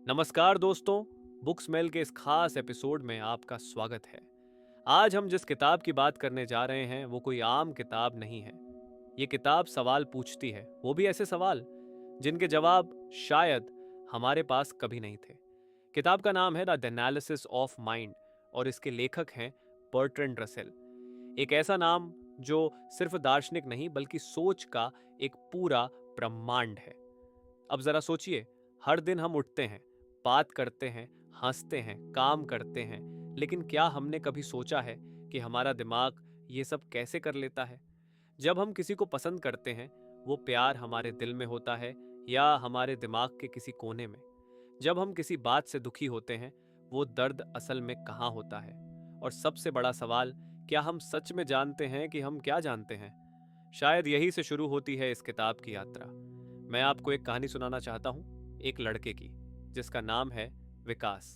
नमस्कार दोस्तों, book smell के इस खास एपिसोड में आपका स्वागत है। आज हम जिस किताब की बात करने जा रहे हैं वो कोई आम किताब नहीं है। ये किताब सवाल पूछती है, वो भी ऐसे सवाल जिनके जवाब शायद हमारे पास कभी नहीं थे। किताब का नाम है द एनालिसिस ऑफ माइंड और इसके लेखक हैं बर्ट्रैंड रसेल। एक ऐसा नाम जो सिर्फ दार्शनिक नहीं बल्कि सोच का एक पूरा ब्रह्मांड है। अब जरा सोचिए, हर दिन हम उठते हैं, बात करते हैं, हंसते हैं, काम करते हैं, लेकिन क्या हमने कभी सोचा है कि हमारा दिमाग ये सब कैसे कर लेता है? जब हम किसी को पसंद करते हैं, वो प्यार हमारे दिल में होता है या हमारे दिमाग के किसी कोने में? जब हम किसी बात से दुखी होते हैं, वो दर्द असल में कहाँ होता है? और सबसे बड़ा सवाल, क्या हम सच में जानते हैं कि हम क्या जानते हैं? शायद यही से शुरू होती है इस किताब की यात्रा। मैं आपको एक कहानी सुनाना चाहता हूँ, एक लड़के की, जिसका नाम है विकास।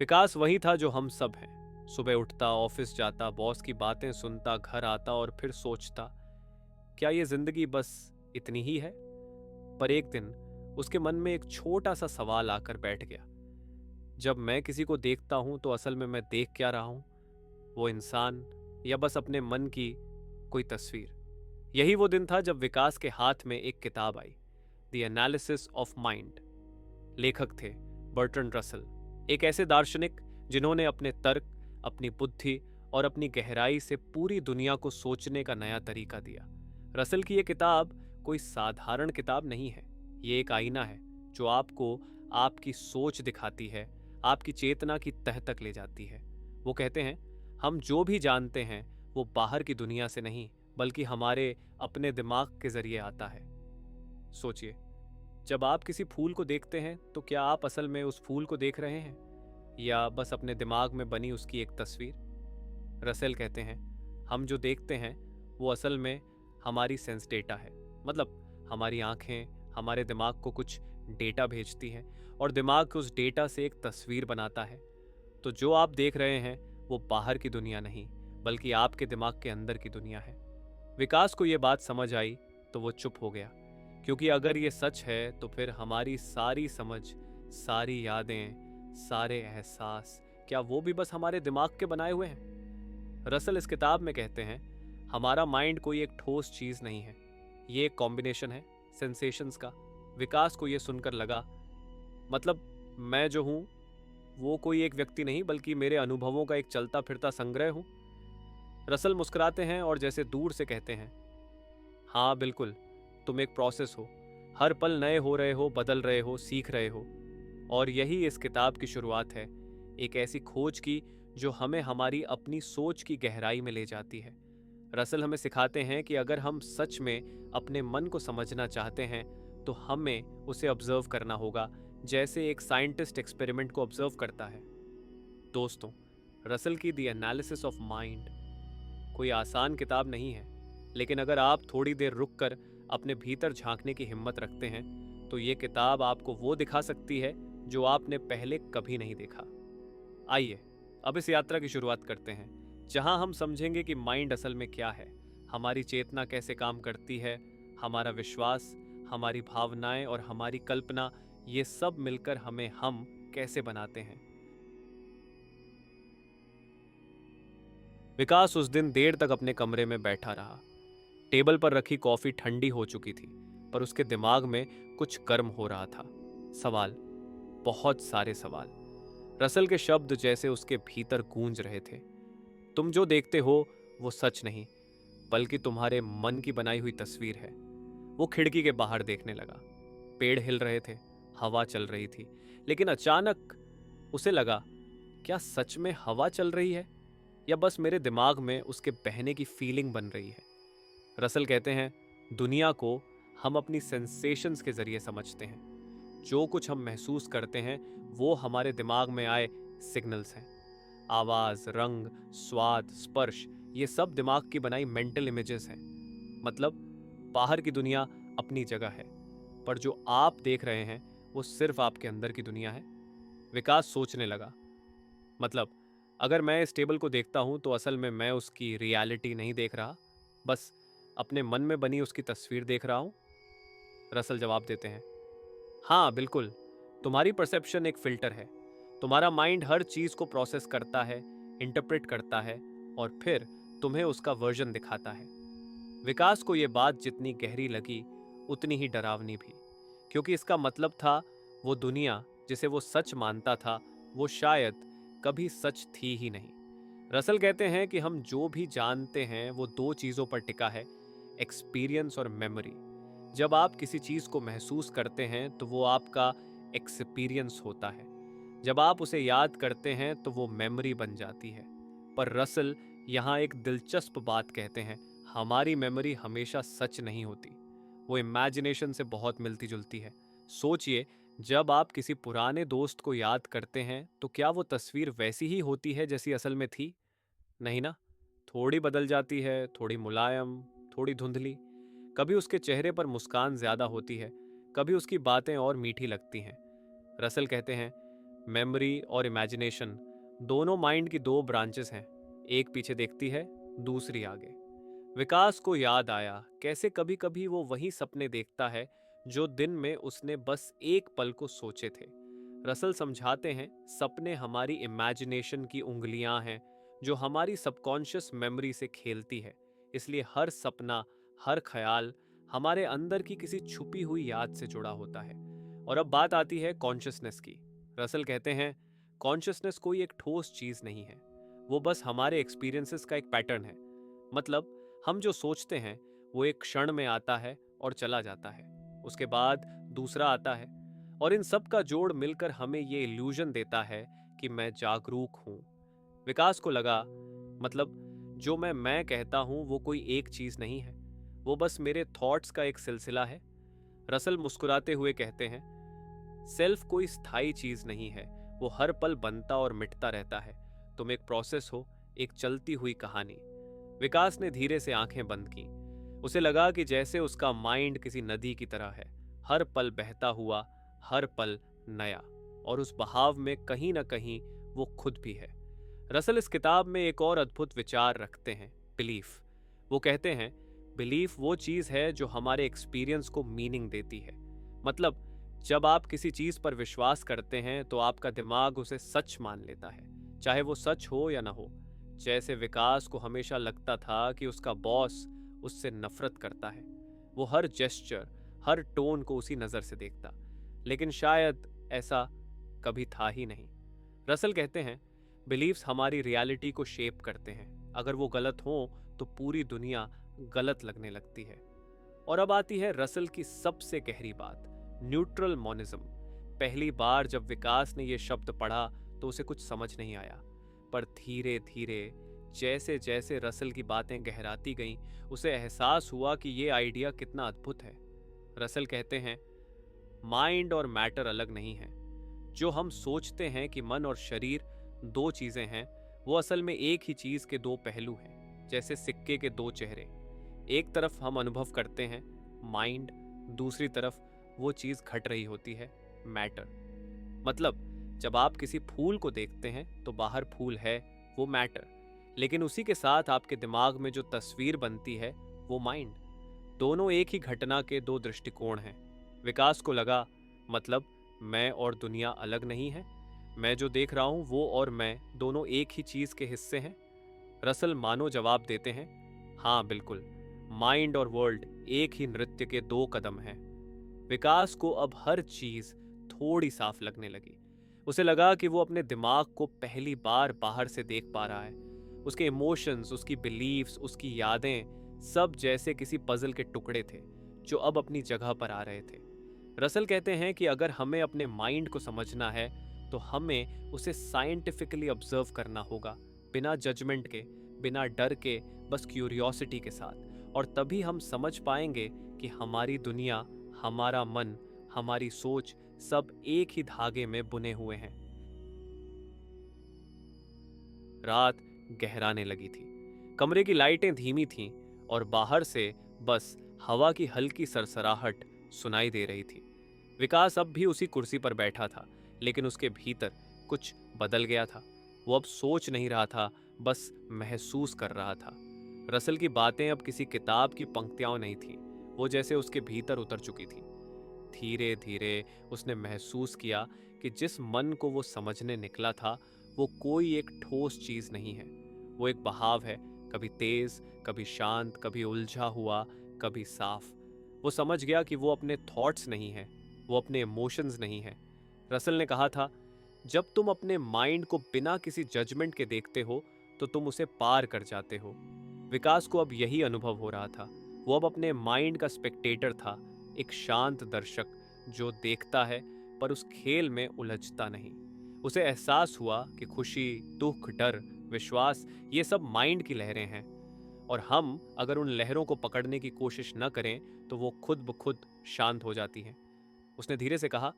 विकास वही था जो हम सब हैं। सुबह उठता, ऑफिस जाता, बॉस की बातें सुनता, घर आता और फिर सोचता, क्या ये जिंदगी बस इतनी ही है? पर एक दिन उसके मन में एक छोटा सा सवाल आकर बैठ गया। जब मैं किसी को देखता हूं तो असल में मैं देख क्या रहा हूं? वो इंसान या बस अपने मन की कोई तस्वीर? यही वो दिन था जब विकास के हाथ में एक किताब आई, द एनालिसिस ऑफ माइंड। लेखक थे बर्ट्रैंड रसल, एक ऐसे दार्शनिक जिन्होंने अपने तर्क, अपनी बुद्धि और अपनी गहराई से पूरी दुनिया को सोचने का नया तरीका दिया। रसल की यह किताब कोई साधारण किताब नहीं है। ये एक आईना है जो आपको आपकी सोच दिखाती है, आपकी चेतना की तह तक ले जाती है। वो कहते हैं, हम जो भी जानते हैं वो बाहर की दुनिया से नहीं बल्कि हमारे अपने दिमाग के जरिए आता है। सोचिए, जब आप किसी फूल को देखते हैं तो क्या आप असल में उस फूल को देख रहे हैं या बस अपने दिमाग में बनी उसकी एक तस्वीर? रसेल कहते हैं, हम जो देखते हैं वो असल में हमारी सेंस डेटा है। मतलब हमारी आंखें हमारे दिमाग को कुछ डेटा भेजती हैं और दिमाग उस डेटा से एक तस्वीर बनाता है। तो जो आप देख रहे हैं वो बाहर की दुनिया नहीं बल्कि आपके दिमाग के अंदर की दुनिया है। विकास को ये बात समझ आई तो वो चुप हो गया, क्योंकि अगर ये सच है तो फिर हमारी सारी समझ, सारी यादें, सारे एहसास, क्या वो भी बस हमारे दिमाग के बनाए हुए हैं? रसल इस किताब में कहते हैं, हमारा माइंड कोई एक ठोस चीज नहीं है, ये एक कॉम्बिनेशन है सेंसेशंस का। विकास को ये सुनकर लगा, मतलब मैं जो हूं वो कोई एक व्यक्ति नहीं बल्कि मेरे अनुभवों का एक चलता फिरता संग्रह हूं। रसल मुस्कुराते हैं और जैसे दूर से कहते हैं, हाँ बिल्कुल, तुम एक प्रोसेस हो, हर पल नए हो रहे हो, बदल रहे हो, सीख रहे हो। और यही इस किताब की शुरुआत है, एक ऐसी खोज की जो हमें हमारी अपनी सोच की गहराई में ले जाती है। रसल हमें सिखाते हैं कि अगर हम सच में अपने मन को समझना चाहते हैं तो हमें उसे ऑब्जर्व करना होगा, जैसे एक साइंटिस्ट एक्सपेरिमेंट को ऑब्जर्व करता है। दोस्तों, रसल की द एनालिसिस ऑफ माइंड कोई आसान किताब नहीं है, लेकिन अगर आप थोड़ी देर रुक कर अपने भीतर झांकने की हिम्मत रखते हैं तो ये किताब आपको वो दिखा सकती है जो आपने पहले कभी नहीं देखा। आइए अब इस यात्रा की शुरुआत करते हैं, जहां हम समझेंगे कि माइंड असल में क्या है, हमारी चेतना कैसे काम करती है, हमारा विश्वास, हमारी भावनाएं और हमारी कल्पना, ये सब मिलकर हमें हम कैसे बनाते हैं। विकास उस दिन देर तक अपने कमरे में बैठा रहा। टेबल पर रखी कॉफी ठंडी हो चुकी थी, पर उसके दिमाग में कुछ गर्म हो रहा था। सवाल, बहुत सारे सवाल। रसल के शब्द जैसे उसके भीतर गूंज रहे थे। तुम जो देखते हो वो सच नहीं बल्कि तुम्हारे मन की बनाई हुई तस्वीर है। वो खिड़की के बाहर देखने लगा। पेड़ हिल रहे थे, हवा चल रही थी, लेकिन अचानक उसे लगा, क्या सच में हवा चल रही है या बस मेरे दिमाग में उसके बहने की फीलिंग बन रही है? रसल कहते हैं, दुनिया को हम अपनी सेंसेशंस के जरिए समझते हैं। जो कुछ हम महसूस करते हैं वो हमारे दिमाग में आए सिग्नल्स हैं। आवाज, रंग, स्वाद, स्पर्श, ये सब दिमाग की बनाई मेंटल इमेजेस हैं। मतलब बाहर की दुनिया अपनी जगह है, पर जो आप देख रहे हैं वो सिर्फ आपके अंदर की दुनिया है। विकास सोचने लगा, मतलब अगर मैं इस टेबल को देखता हूं तो असल में मैं उसकी रियलिटी नहीं देख रहा, बस अपने मन में बनी उसकी तस्वीर देख रहा हूं। रसल जवाब देते हैं, हाँ बिल्कुल, तुम्हारी परसेप्शन एक फिल्टर है। तुम्हारा माइंड हर चीज को प्रोसेस करता है, इंटरप्रेट करता है और फिर तुम्हें उसका वर्जन दिखाता है। विकास को यह बात जितनी गहरी लगी उतनी ही डरावनी भी, क्योंकि इसका मतलब था वो दुनिया जिसे वो सच मानता था वो शायद कभी सच थी ही नहीं। रसल कहते हैं कि हम जो भी जानते हैं वो दो चीज़ों पर टिका है, एक्सपीरियंस और मेमोरी। जब आप किसी चीज़ को महसूस करते हैं तो वो आपका एक्सपीरियंस होता है, जब आप उसे याद करते हैं तो वो मेमोरी बन जाती है। पर रसल यहाँ एक दिलचस्प बात कहते हैं, हमारी मेमोरी हमेशा सच नहीं होती, वो इमेजिनेशन से बहुत मिलती जुलती है। सोचिए, जब आप किसी पुराने दोस्त को याद करते हैं तो क्या वो तस्वीर वैसी ही होती है जैसी असल में थी? नहीं ना, थोड़ी बदल जाती है, थोड़ी मुलायम, थोड़ी धुंधली। कभी उसके चेहरे पर मुस्कान ज्यादा होती है, कभी उसकी बातें और मीठी लगती हैं। रसल कहते हैं मेमोरी और इमेजिनेशन दोनों माइंड की दो ब्रांचेस हैं, एक पीछे देखती है, दूसरी आगे। विकास को याद आया कैसे कभी कभी वो वही सपने देखता है जो दिन में उसने बस एक पल को सोचे थे। रसल समझाते हैं सपने हमारी इमेजिनेशन की उंगलियां हैं जो हमारी सबकॉन्शियस मेमोरी से खेलती है। इसलिए हर सपना, हर ख्याल हमारे अंदर की किसी छुपी हुई याद से जुड़ा होता है। और अब बात आती है कॉन्शियसनेस की। रसल कहते हैं कॉन्शियसनेस कोई एक ठोस चीज नहीं है, वो बस हमारे एक्सपीरियंसेस का एक पैटर्न है। मतलब हम जो सोचते हैं वो एक क्षण में आता है और चला जाता है, उसके बाद दूसरा आता है, और इन सब का जोड़ मिलकर हमें ये इल्यूजन देता है कि मैं जागरूक हूं। विकास को लगा मतलब जो मैं कहता हूं वो कोई एक चीज नहीं है, वो बस मेरे थॉट्स का एक सिलसिला है। रसल मुस्कुराते हुए कहते हैं सेल्फ कोई स्थायी चीज नहीं है, वो हर पल बनता और मिटता रहता है। तुम एक प्रोसेस हो, एक चलती हुई कहानी। विकास ने धीरे से आंखें बंद की। उसे लगा कि जैसे उसका माइंड किसी नदी की तरह है, हर पल बहता हुआ, हर पल नया, और उस बहाव में कहीं ना कहीं वो खुद भी है। रसल इस किताब में एक और अद्भुत विचार रखते हैं, बिलीफ। वो कहते हैं बिलीफ वो चीज है जो हमारे एक्सपीरियंस को मीनिंग देती है। मतलब जब आप किसी चीज पर विश्वास करते हैं तो आपका दिमाग उसे सच मान लेता है, चाहे वो सच हो या ना हो। जैसे विकास को हमेशा लगता था कि उसका बॉस उससे नफरत करता है, वो हर जेस्चर, हर टोन को उसी नजर से देखता, लेकिन शायद ऐसा कभी था ही नहीं। रसल कहते हैं बिलीव्स हमारी रियलिटी को शेप करते हैं, अगर वो गलत हो तो पूरी दुनिया गलत लगने लगती है। और अब आती है रसल की सबसे गहरी बात, न्यूट्रल मोनिज्म। पहली बार जब विकास ने यह शब्द पढ़ा तो उसे कुछ समझ नहीं आया, पर धीरे धीरे जैसे जैसे रसल की बातें गहराती गईं, उसे एहसास हुआ कि यह आइडिया कितना अद्भुत है। रसल कहते हैं माइंड और मैटर अलग नहीं है। जो हम सोचते हैं कि मन और शरीर दो चीजें हैं, वो असल में एक ही चीज के दो पहलू हैं, जैसे सिक्के के दो चेहरे। एक तरफ हम अनुभव करते हैं माइंड, दूसरी तरफ वो चीज घट रही होती है, मैटर। मतलब जब आप किसी फूल को देखते हैं तो बाहर फूल है, वो मैटर, लेकिन उसी के साथ आपके दिमाग में जो तस्वीर बनती है वो माइंड। दोनों एक ही घटना के दो दृष्टिकोण हैं। विकास को लगा मतलब मैं और दुनिया अलग नहीं है, मैं जो देख रहा हूं वो और मैं दोनों एक ही चीज के हिस्से हैं। रसल मानो जवाब देते हैं हाँ बिल्कुल, माइंड और वर्ल्ड एक ही नृत्य के दो कदम हैं। विकास को अब हर चीज थोड़ी साफ लगने लगी। उसे लगा कि वो अपने दिमाग को पहली बार बाहर से देख पा रहा है। उसके इमोशंस, उसकी बिलीव्स, उसकी यादें सब जैसे किसी पजल के टुकड़े थे जो अब अपनी जगह पर आ रहे थे। रसल कहते हैं कि अगर हमें अपने माइंड को समझना है तो हमें उसे साइंटिफिकली ऑब्जर्व करना होगा, बिना जजमेंट के, बिना डर के, बस क्यूरियोसिटी के साथ। और तभी हम समझ पाएंगे कि हमारी दुनिया, हमारा मन, हमारी सोच सब एक ही धागे में बुने हुए हैं। रात गहराने लगी थी, कमरे की लाइटें धीमी थीं और बाहर से बस हवा की हल्की सरसराहट सुनाई दे रही थी। विकास अब भी उसी कुर्सी पर बैठा था, लेकिन उसके भीतर कुछ बदल गया था। वो अब सोच नहीं रहा था, बस महसूस कर रहा था। रसल की बातें अब किसी किताब की पंक्तियां नहीं थीं, वो जैसे उसके भीतर उतर चुकी थी। धीरे धीरे उसने महसूस किया कि जिस मन को वो समझने निकला था वो कोई एक ठोस चीज नहीं है। वो एक बहाव है, कभी तेज, कभी शांत, कभी उलझा हुआ, कभी साफ। वो समझ गया कि वो अपने थॉट्स नहीं है, वो अपने इमोशंस नहीं है। रसल ने कहा था, जब तुम अपने माइंड को बिना किसी जजमेंट के देखते हो तो तुम उसे पार कर जाते हो। विकास को अब यही अनुभव हो रहा था। वो अब अपने माइंड का स्पेक्टेटर था, एक शांत दर्शक जो देखता है पर उस खेल में उलझता नहीं। उसे एहसास हुआ कि खुशी, दुख, डर, विश्वास, ये सब माइंड की लहरें हैं और हम अगर उन लहरों को पकड़ने की कोशिश न करें तो वो खुद ब खुद शांत हो जाती हैं। उसने धीरे से कहा,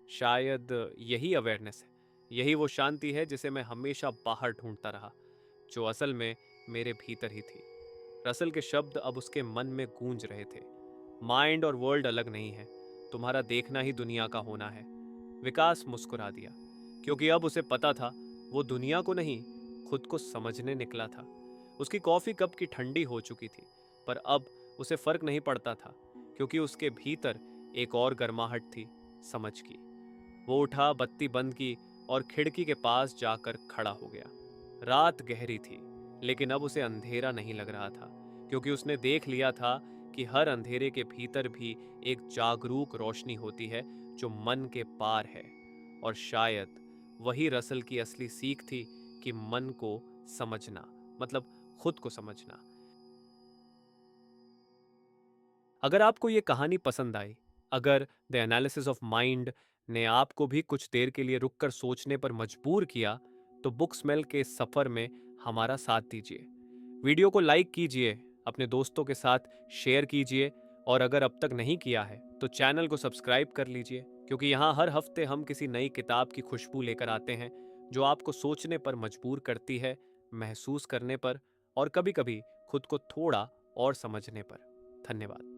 शायद यही अवेयरनेस है, यही वो शांति है जिसे मैं हमेशा बाहर ढूंढता रहा, जो असल में मेरे भीतर ही थी। रसल के शब्द अब उसके मन में गूंज रहे थे। माइंड और वर्ल्ड अलग नहीं है, तुम्हारा देखना ही दुनिया का होना है। विकास मुस्कुरा दिया, क्योंकि अब उसे पता था वो दुनिया को नहीं, खुद को समझने निकला था। उसकी कॉफी कप की ठंडी हो चुकी थी, पर अब उसे फर्क नहीं पड़ता था, क्योंकि उसके भीतर एक और गर्माहट थी, समझ की। वो उठा, बत्ती बंद की और खिड़की के पास जाकर खड़ा हो गया। रात गहरी थी, लेकिन अब उसे अंधेरा नहीं लग रहा था, क्योंकि उसने देख लिया था कि हर अंधेरे के भीतर भी एक जागरूक रोशनी होती है जो मन के पार है। और शायद वही रसल की असली सीख थी कि मन को समझना मतलब खुद को समझना। अगर आपको ये कहानी पसंद आई, अगर द एनालिसिस ऑफ माइंड ने आपको भी कुछ देर के लिए रुककर सोचने पर मजबूर किया, तो बुक स्मेल के इस सफर में हमारा साथ दीजिए। वीडियो को लाइक कीजिए, अपने दोस्तों के साथ शेयर कीजिए और अगर अब तक नहीं किया है तो चैनल को सब्सक्राइब कर लीजिए, क्योंकि यहाँ हर हफ्ते हम किसी नई किताब की खुशबू लेकर आते हैं जो आपको सोचने पर मजबूर करती है, महसूस करने पर और कभी-कभी खुद को थोड़ा और समझने पर। धन्यवाद।